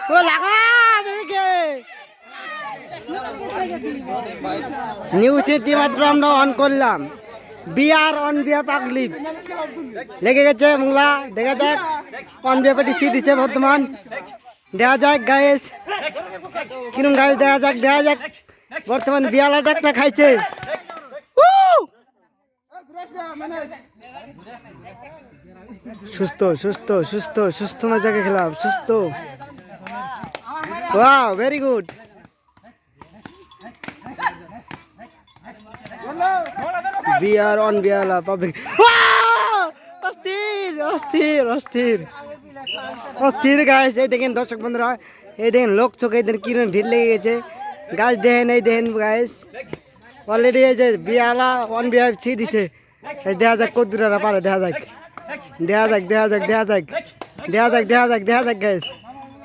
ও লাগা দেখে নিউজ মাত্র আমরা অন করলাম বিয়ার অন বিয়া পাগলি লেগে গেছে মোংলা দেখা যাক অন বিয়া পাটি ছি দিচ্ছে বর্তমান দেখা যাক গায়েস কিরম গায়ে দেখা যাক বর্তমান বিয়ালাটা একটা খাইছে সুস্থ সুস্থ সুস্থ সুস্থ মজাকে খেলাম সুস্থ ওয়াও ভেরি গুড বিয়ার অন বিয়ালা পাবলিক অস্থির অস্থির অস্থির অস্থির গাইস এই দেখেন দর্শক বন্ধুরা এই দেখেন লোক চোখে এই দেখেন কিরম ভিড় লেগে গেছে গাছ দেখেন এই দেখেন গাইস অলরেডি এই যে বিয়ালা অন বিয়া ছি দিছে দেখা যাক কদ্দুরা পারে দেখা যাক গাইস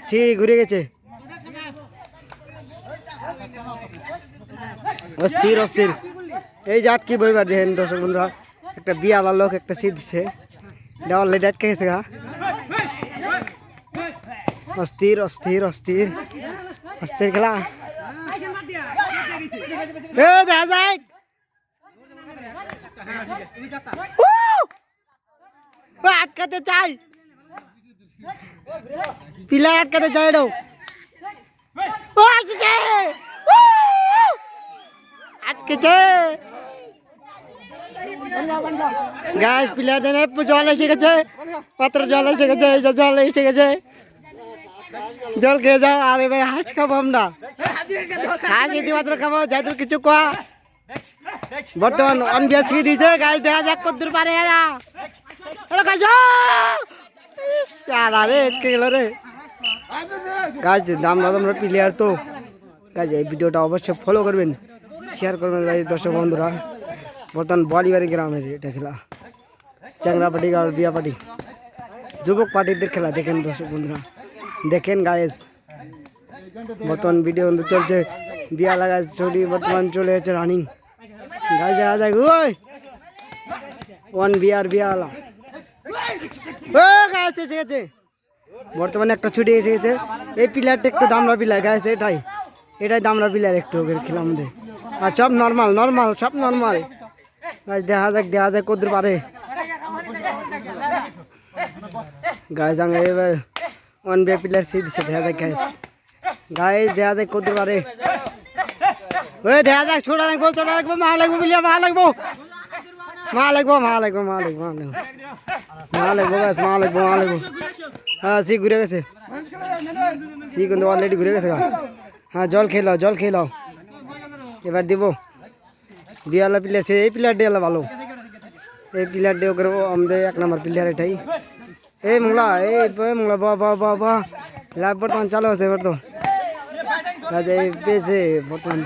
ছি ঘুরে গেছে অস্থির অস্থির এই যে আটকি বইবার দেখেন দর্শক বন্ধুরা একটা বিয়ালা লোক একটা ছি দিছে দেওয়াল লেট আটকে গেছে গা অস্থির অস্থির অস্থির অস্থির খেলা দেখা যাক আটকাতে চাই পিলা আটকাতে চাই আটকেছে গাছ পিলার জল এসে গেছে পাত্র জল এসে গেছে জল এসে গেছে জল খেয়ে যাও আর এবার হাঁস খাবো আমরা হাঁস এটি মাত্র খাবো যাই তোর কিছু কোয়া বর্তমান অন বিয়া ছিঁড়ে দিয়েছে গাছ দেখা যাক কদ্দুর পারে এরা রে এটকে গেল রে গাছ দাম আমরা প্লেয়ার তো গাছ এই ভিডিওটা অবশ্যই ফলো করবেন শেয়ার করবেন ভাই দর্শক বন্ধুরা বর্তমান বলিবাড়ি গ্রামের এটা খেলা চ্যাংরা পার্টি আর বিয়া পার্টি যুবক পার্টিদের খেলা দেখেন দর্শক বন্ধুরা দেখেন গায়েস বর্তমান ভিডিও চলছে বিয়া লাগা ছবি বর্তমান চলে যাচ্ছে রানিং গাছ দেখা যায় ওই ওয়ান বিয়ার বিয়ালা গাছ এসে গেছে বর্তমানে একটা ছুটি এসে গেছে এই পিলারটা একটু দামরা পিলার গাছ এটাই দামরা পিলার একটু খেলাম আমাদের আর সব নর্মাল নর্মাল সব নর্মাল গাছ দেখা যাক কদ্দুর পারে গাছ জাঙ্গা এবার ওয়ান বিয়া পিলার সি দিচ্ছে দেখা যাক গাছ দেখা যাক কদ্দুর পারে ওই দেখা যাক ছোটা লাগবো মা লাগবো বিলিয়া মা লাগবো হ্যাঁ সি ঘুরে গেছে সি কিন্তু অলরেডি ঘুরে গেছে হ্যাঁ জল খেলাও এবার দিব বিয়ালা প্লেয়ার সে এই প্লেয়ার দিয়ে ভালো এই প্লেয়ার দিয়ে করে আমাদের 1 নম্বর প্লেয়ার এটাই এই মোংলা বা লাইভ বর্তমান চালু আছে এবার তো এই পেজে বর্তমান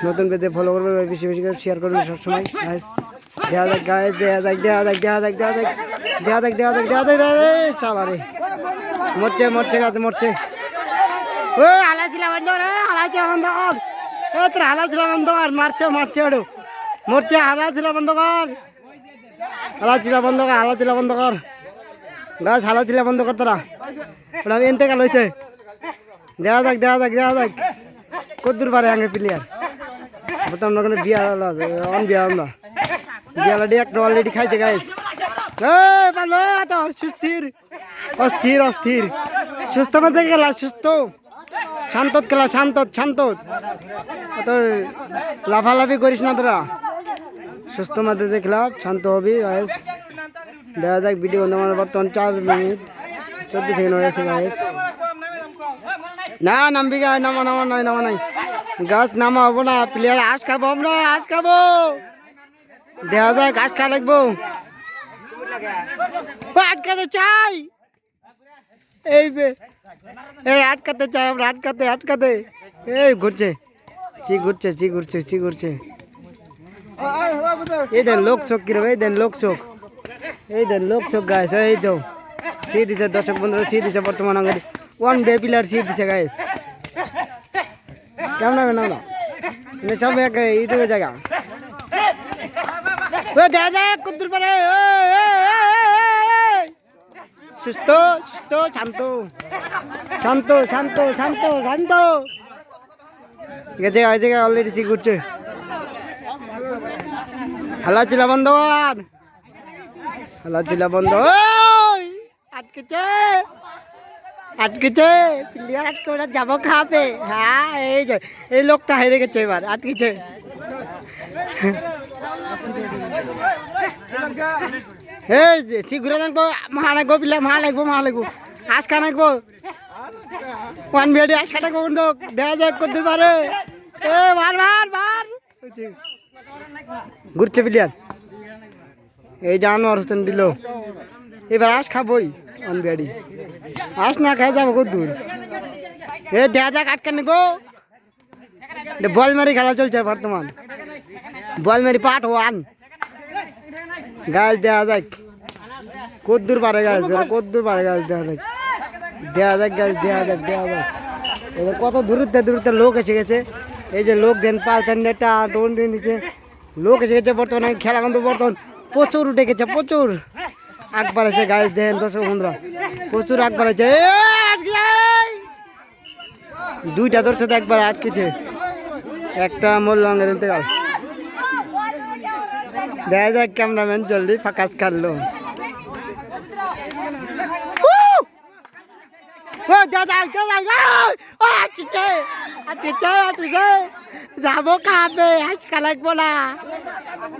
নতুন পেজে ফলো করবে বেশি বেশি করে শেয়ার করবে সবসময় দেখা যাক গাইস দেখা যাক শালা রে মরছে গাছ মরছে ওই হালাই ছিল বন্ধ রে হালাই ছিল বন্ধ কর তোর হালাই ছিল বন্ধ কর মারছে ওড়ো মরছে হালাই ছিল বন্ধ কর গাছ হালাই ছিল বন্ধ কর তোরা ওটা এনতে কাল হয়েছে দেখা যাক কদ্দুর পারে আগে প্লেয়ার বর্তমান ওখানে বিয়ালা দিয়ে একটা অলরেডি খাইছে গাইস সুস্থির অস্থির সুস্থ মধ্যে খেলা সুস্থ শান্ত খেলা শান্ত তোর লাফালাফি করিস না তোরা সুস্থ মধ্যে যে খেলা শান্ত হবি গাইস দেখা যাক ভিডিও বর্তমান 4 মিনিট 14 সেকেন্ড হয়েছে গাইস না নামবি গায়ে নামা নাই গাছ নামা হবো না প্লেয়ার হাঁস খাবো আমরা দেখা যায় ঘাস খা লাগবো আটকাতে চাই আটকাতে চাই আমরা আটকাতে এই ঘুরছে এই দেন লোক চোখ কিরম এই দেন লোক চোখ গাছ এই তো ছি দিছে দর্শক বন্ধুরা ছি দিছে বর্তমান আঙ্গারি ওয়ান ডে পিলার ছি দিছে গাছ কেমন হবে না সব এক ইউটিউবে জায়গা দেখা কদ্দুর পারে সুস্থ সুস্থ শান্ত শান্ত শান্ত শান্ত শান্ত ঠিক আছে ওই জায়গায় অলরেডি ঠিক ঘুরছে হালা চিলা বন্ধ হালা চিলা বন্ধ আটকেছে আটকেছে প্লেয়ার আটকে ওরা যাবো খাবে হ্যাঁ এই লোকটা হেরে গেছে এবার আটকেছে এই ঘুরে থাকবো মহা লাগবো প্লেয়ার মহা লাগবো আজকা লাগবো ওয়ান বিয়াডি আজকা লাগবো কিন্তু দেখা যায় করতে পারে এ বার ঘুরছে প্লেয়ার এই যে আনোয়ার হোসেন দিল এবার আস খাবই ওয়ান বিয়াডি আস না খাই যাবো কত দূর এ দেখা যাক আটকা নেবো বল মারি খেলা চলছে বর্তমান বল মারি পাঠ ওয়ান গাছ দেখা যাক কত দূর পারে গাছ কত দূর পারে গাছ দেখা যাক গাছ দেখা যাক এবার কত দূরত্বে লোক এসে গেছে এই যে লোক দেন পাল চান্ডেটা টোন দিয়ে নিচে লোক এসে গেছে বর্তমানে খেলা কিন্তু বর্তমান প্রচুর উঠে গেছে প্রচুর আগ বাড়াইছে গাছ দেন দর্শক বন্ধুরা প্রচুর আগ বাড়াইছে দুইটা ধরছে তো একবার আটকেছে একটা মোল্লাঙ্গের ইন্তেকাল দেখা যাক ক্যামেরাম্যান জলদি ফাঁকাস কাটলো যাবো খাবে আজকা লাগবো না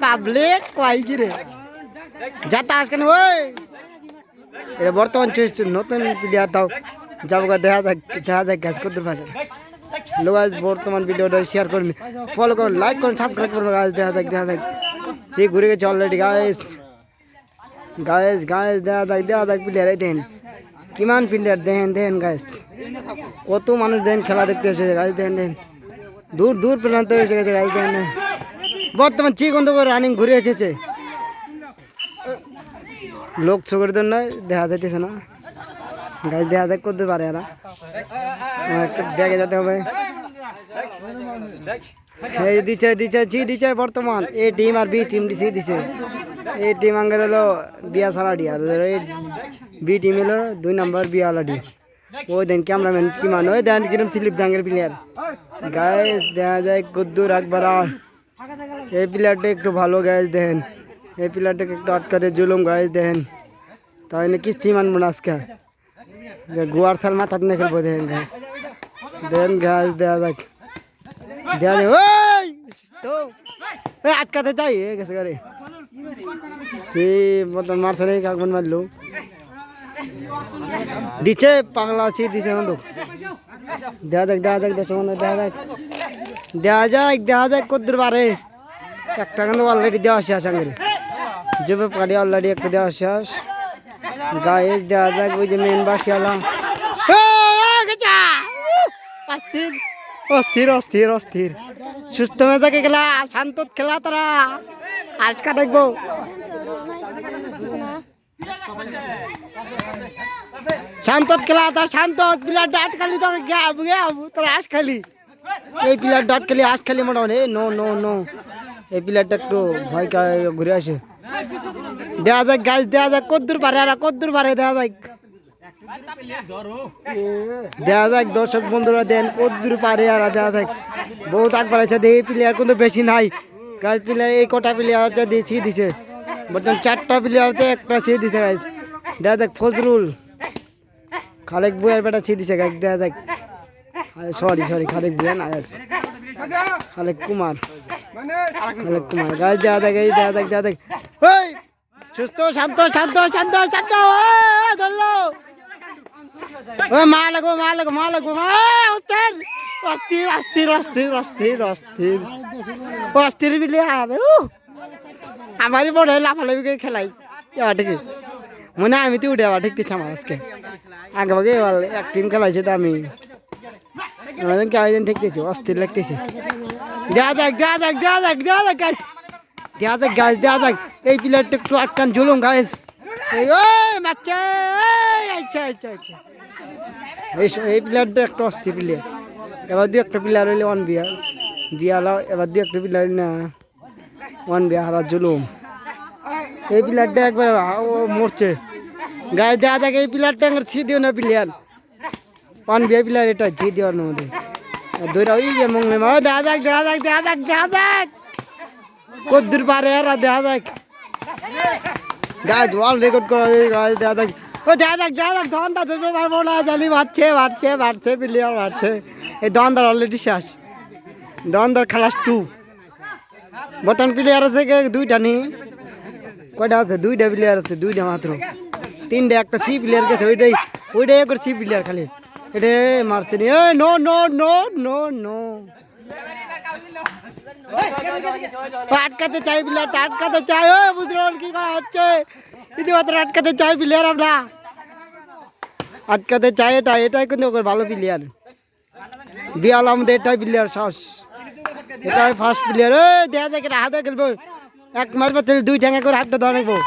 পাবলিক কয় গিরে যাতা আজকে ওই এটা বর্তমান নতুন প্লেয়ার দাও যাবো দেখা যাক গ্যাস করতে পারে লোক বর্তমান ভিডিওটা শেয়ার করুন ফলো করুন লাইক করুন সাবস্ক্রাইব করুন গাছ দেখা যাক সে ঘুরে গেছে অলরেডি গাছ দেখা যাক প্লেয়ার দেন কিমান প্লেয়ার দেন গাছ কত মানুষ দেন খেলা দেখতে এসেছে গাছ দেন দূর প্রান্ত এসে গেছে গাছ দেন বর্তমান চিকন করে রানিং ঘুরে এসেছে লোক চোখের জন্য দেখা যাইতেছে না গাছ দেখা যাক করতে পারে এরা ব্যাগে যেতে হবে এই দিচ্ছে বর্তমান এ টিম আর বি টিম দিছে এই টিম আঙ্গের হলো বিয়া সারাডি আর বি টিম হলো 2 নম্বর বিয়ালাডি ওই দেন ক্যামেরাম্যান কি মান ওই দেন কিরম স্লিপ ডাঙ্গের প্লেয়ার গাইস দেখা যায় কদ্দুর একবার এই প্লেয়ারটা একটু ভালো গাইস দেন এই প্লেয়ারটাকে একটু আটকাতে জুলুম গাইস দেন তাই না কিচ্ছু মানবো না আজকে গোয়ার থাল মাথার নিয়ে খেলবো দেন গাছ দেওয়া যাক ওই আটকাতে চাই গেছে গাড়ি সে মতন মারছে নেই কাকমন মারলো দিচ্ছে পাগলা আছে দিচ্ছে বন্ধু দেখা যাক দেখা যাক কদ্দুর পারে একটা কিন্তু অলরেডি দেওয়া শেষ আঙ্গের যুবে পাড়ি অলরেডি একটা দেওয়া শেষ গায়ে দেখা যাক ওই যে মেন বাসিয়ালা অস্থির সুস্থ মেজাকে খেলা শান্ত খেলা তারা আজকা দেখবো শান্ত খেলা তার শান্ত প্লেয়ার ডাট খালি তোর আশ খালি এই প্লেয়ার ডাট খালি আশ খালি মোটামুটি নো এই প্লেয়ারটা একটু ভয় ঘুরে আসে দেখা যাক গাছ দেখা যাক কদ্দুর পারে দেখা যাক দর্শক বন্ধুরা দেন কদ্দুর পারে আর দেখা যাক বহুত আগ বাড়াইছে এই প্লেয়ার কিন্তু বেশি নাই গাছ প্লেয়ার এই কটা প্লেয়ার ছিঁড়ে দিছে বর্তমান 4টা প্লেয়ারতে একটা ছিঁড়ে দিছে গাছ দেখা যাক ফজরুল খালেক বুয়ার বেটা ছিঁড়ে দিছে গাছ দেখা যাক সরি খালেক বুয়া না গাছ খালেক কুমার গাছ দেখা যাক ওই সুস্থ শান্ত ধরলো মা লাগবো অস্থির বিলে আমারই বড় লাফালাফি করে খেলাই ঠিক মনে আমি তো উঠে ঠিক দিচ্ছি আমার আজকে আগে ভাগে এক টিম খেলাইছে তো আমি ঠিক দিয়েছি অস্থির লাগতেছে দেখা যাক এই প্লেয়ারটা একটু আটকান ঝুলুম গাছ আচ্ছা এই প্লেয়ারটা একটা অস্থির প্লেয়ার এবার 2-1 প্লেয়ার হইলে ওয়ান বিয়ালা এবার 2-1 প্লেয়ার না ওয়ান বিয়া হারা জুলুম এই প্লেয়ারটা একবার মরছে গায়ে দেওয়া থাকে এই প্লেয়ারটা ছি দিও না প্লেয়ার পান বিয়ে প্লেয়ার এটা ছি দেওয়ার মধ্যে দৌড়া ওই যে মঙ্গলে মা দেখা যাক দেখা যাক দেখা যাক দেখা যাক কদ্দুর পারে আর দেখা যাক গাছ ওয়ার্ল্ড রেকর্ড করা গাছ দেখা যাক ও দেখা যাক দোকানটা ধরতে পারবো না জানি বাড়ছে প্লেয়ার বাড়ছে এই দোকানদার অলরেডি শেষ দোকানদার খালাস 2 বর্তমান প্লেয়ার আছে দুইটা নেই কয়টা আছে দুইটা প্লেয়ার আছে দুইটা মাত্র তিনটা একটা সি প্লেয়ার গেছে ওইটাই করে সি প্লেয়ার খালি এটা মারছে নি no no no no no আটকাতে চাই প্লেয়ার আটকাতে চাই ও বুঝলেন কি করা হচ্ছে ইতিমাত্র আটকাতে চাই প্লেয়ার আমরা আটকাতে চাই এটাই কিন্তু ভালো প্লেয়ার বিয়াল আমাদের এটাই প্লেয়ার সাহস এটাই ফার্স্ট প্লেয়ার দেখা দেখে হাতে খেলবো এক মারবো তাহলে দুই ঠ্যাঙ্গা করে হাতটা ধরে নেবো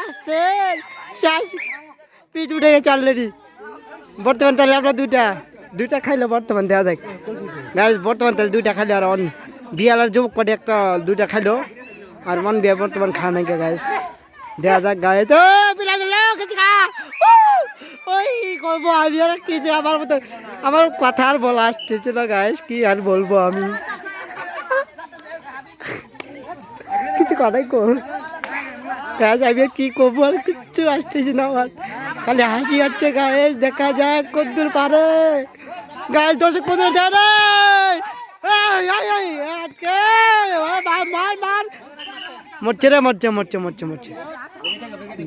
আসতে শেষ পিঠ উঠে গেছে অলরেডি বর্তমান তাহলে আমরা দুইটা খাইলো বর্তমান দেখা দেখ বর্তমান তাহলে দুইটা খাইলো আর অন বিয়াল আর যুবক পাটি একটা দুইটা খাইলো আর মন বিয়া বর্তমান খা নাই গাইস দেখা যাক গায়ে তো পিলাই দিল ওই করবো আমি আর কি যে আমার কথা আর বলা আসতেছে না গাইস কি আর বলবো আমি কিছু কথাই কর গাছ আমি কি করবো আর কিচ্ছু আসতেছি না আমার খালি হাসি আসছে গায়েস দেখা যায় কদ্দুর পারে গাছ দর্শক পনেরো দেয় আটকে মার মরছে রে মরছে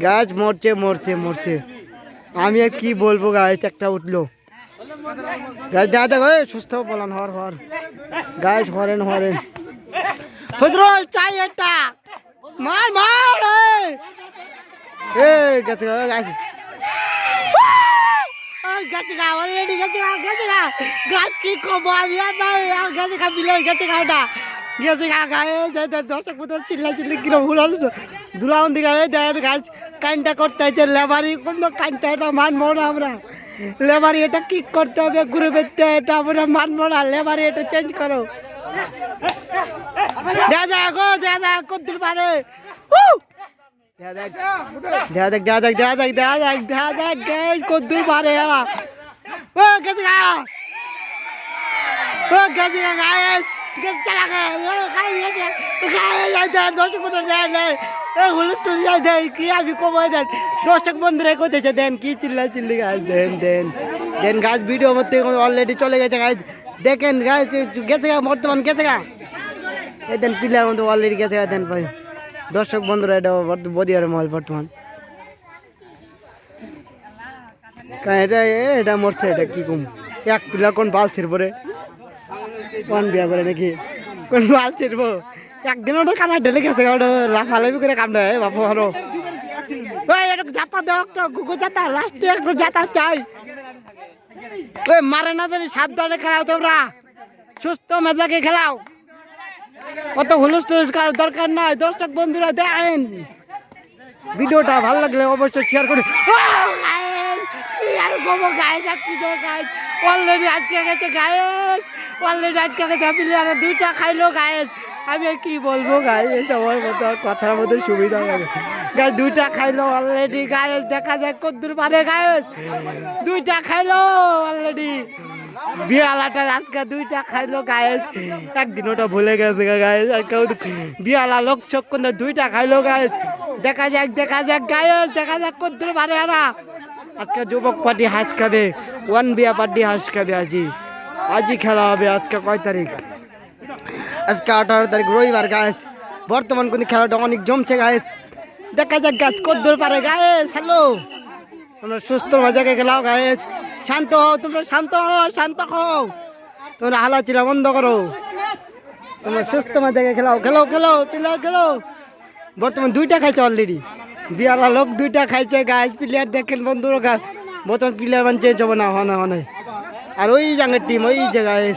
গাছ মরছে আমি আর কি বলবো গাছ একটা উঠলো গাছ দেখা দেখ সুস্থ বলান হর গাছ হরেন চাই একটা মার গেছে গাছ কি কবো আমি গেছে খা বিলের গেছে খাওটা গেছে খা গায়ে দর্শক পনেরো চিল্লি কিরম হুলাল দুরাউন দিকে গাছ কাইনটা করতে হয়েছে লেবারি কোন কাইনটা এটা মানবো না আমরা লেবারি এটা কি করতে হবে ঘুরে বেরতে এটা আমরা মানবো না লেবারি এটা চেঞ্জ করো দেখা যাক কদ্দুর পারে দেখা দেখ কদ্দুর পারে কি আমি কমাই দেন দর্শক বন্ধুরা কোথায় দেন কি চিল্লি গাছ দেন গাছ ভিডিও মধ্যে অলরেডি চলে গেছে গাছ দেখেন গাছ গেছে বর্তমান গেছে গা এই দেন প্লেয়ার মধ্যে অলরেডি গেছে দেন ভাই দর্শক বন্ধুরা এটা বদিয়ার মহল বর্তমান এটা মরছে এটা কি কম এক প্লেয়ার কোন বাল ছিড়বো রে কোন বিয়া করে নাকি কোন বাল ছিড়বো একদিন ওটা কানা ঢেলে গেছে ওটা লাফালাফি করে কাম দেয় বাপু আরো যাতা দেওয়া একটা গুগো যাতা লাস্টে একটু যাতা চাই ওই মারে না জানি সাবধানে খেলাও তোমরা সুস্থ মেজাকে খেলাও অত হুলস্থুলস করার দরকার নাই দর্শক বন্ধুরা দেখেন ভিডিওটা ভালো লাগলে অবশ্যই শেয়ার করে অলরেডি আটকে গেছে গায়েস অলরেডি আটকে গেছে প্লেয়ার দুইটা খাইলো গায়েস আমি আর কি বলবো গায়েস সবার মতো কথার মধ্যে সুবিধা হবে গায়ে দুইটা খাইলো অলরেডি গায়েস দেখা যায় কদ্দুর পারে গায়েস দুইটা খাইলো অলরেডি বিয়ালাটা আজকে দুইটা খাইলো গায়েস একদিন ওটা ভুলে গেছে গায়েস বিয়ালা লোক চোখ কিন্তু দুইটা খাইলো গায়েস দেখা যাক গায়েস দেখা যাক কদ্দুর পারে এরা আজকে যুবক পার্টি হাঁস খাবে ওয়ান বিয়া পার্টি হাঁস খাবে আজই খেলা হবে আজকে কয় তারিখ আজকে 18 তারিখ রবিবার গায়েস বর্তমান কিন্তু খেলাটা অনেক জমছে গায়েস দেখা যাক গাছ কদ্দুর পারে গায়েস হ্যালো তোমরা সুস্থ মজাকে খেলাও গায়েস শান্ত হও তোমরা শান্ত হও তোমরা হালাচিলা বন্ধ করো তোমরা সুস্থ মজাকে খেলাও প্লেয়ার খেলো বর্তমান দুইটা খাইছে অলরেডি বিয়ালা লোক দুইটা খাইছে গাছ প্লেয়ার দেখেন বন্ধুরা গাছ বর্তমান প্লেয়ার মানে চেঞ্জ হবে না হয় আর ওই জায়গার টিম ওই জায়গায়